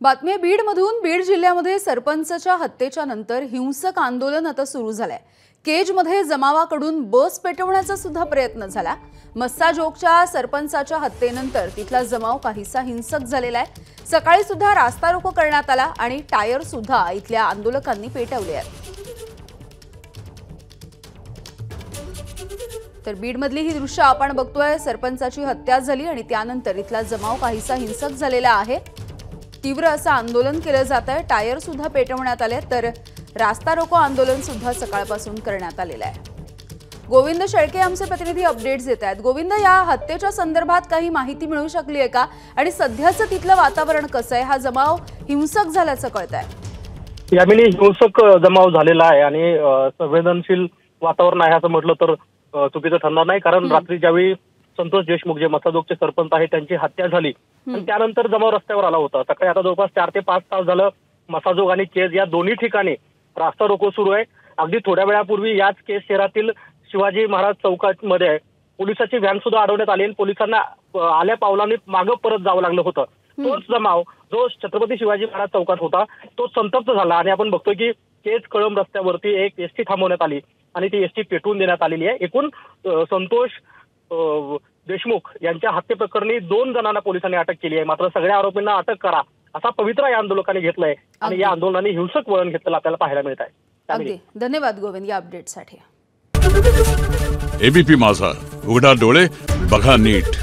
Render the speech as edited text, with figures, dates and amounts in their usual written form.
बातमी आहे बीडमधून। बीड जिल्ह्यामध्ये सरपंचाच्या हत्येच्या नंतर हिंसक आंदोलन आता सुरू झालंय। केजमध्ये जमावाकडून बस पेटवण्याचा सुद्धा प्रयत्न झाला। मस्साजोगच्या सरपंचाच्या हत्येनंतर तिथला जमाव काहीसा हिंसक झालेला आहे। सकाळी सुद्धा रास्ता रोको करण्यात आला आणि टायर सुद्धा इथल्या आंदोलकांनी पेटवले आहेत। तर बीडमधली ही दृश्य आपण बघतोय। सरपंचाची हत्या झाली आणि त्यानंतर इथला जमाव काहीसा हिंसक झालेला आहे। तीव्र असं आंदोलन केलं जात आहे। टायर सुद्धा पेटवण्यात आले, तर रास्ता रोको आंदोलन सुद्धा सकाळपासून करण्यात आलेलं आहे। गोविंद शेळके आमचे प्रतिनिधी अपडेट्स देत आहेत। गोविंद, या हत्येच्या संदर्भात काही माहिती मिळू शकली आहे का आणि सध्याचं तिथलं वातावरण कसं आहे? हा जमाव हिंसक झाल्याचं कळतंय। यामिनी हिंसक जमाव झालेला आहे आणि संवेदनशील वातावरण आहे असं म्हटलं तर चुकीचं ठरणार नाही, कारण रात्री ज्यावेळी संतोष देशमुख जे मस्साजोगचे सरपंच आहे त्यांची हत्या झाली आणि त्यानंतर जमाव रस्त्यावर आला होता। सकाळी आता जवळपास 4 ते 5 तास झालं मस्साजोग आणि केज या दोन्ही ठिकाणी रास्ता रोको सुरू आहे। अगदी थोड्या वेळापूर्वी याच केज शहरातील शिवाजी महाराज चौकामध्ये पोलिसांची व्हॅन सुद्धा अडवण्यात आली। पोलिसांना आल्या पावलांनी मागं परत जावं लागलं होतं। तोच जमाव जो छत्रपती शिवाजी महाराज चौकात होता तो संतप्त झाला आणि आपण बघतोय की केज कळंब रस्त्यावरती एक एसटी थांबवण्यात आली आणि ती एसटी पेटवून देण्यात आलेली आहे। एकूण संतोष देशमुख यांच्या हत्येप्रकरणी 2 जणांना पोलिसांनी अटक केली आहे। मात्र सगळ्या आरोपींना अटक करा असा पवित्रा या आंदोलकांनी घेतलाय आणि या आंदोलनाने हिंसक वळण घेतलेलं आपल्याला पाहायला मिळत आहे। अगदी धन्यवाद गोविंद या अपडेटसाठी। एबीपी माझा, उघडा डोळे बघा नीट।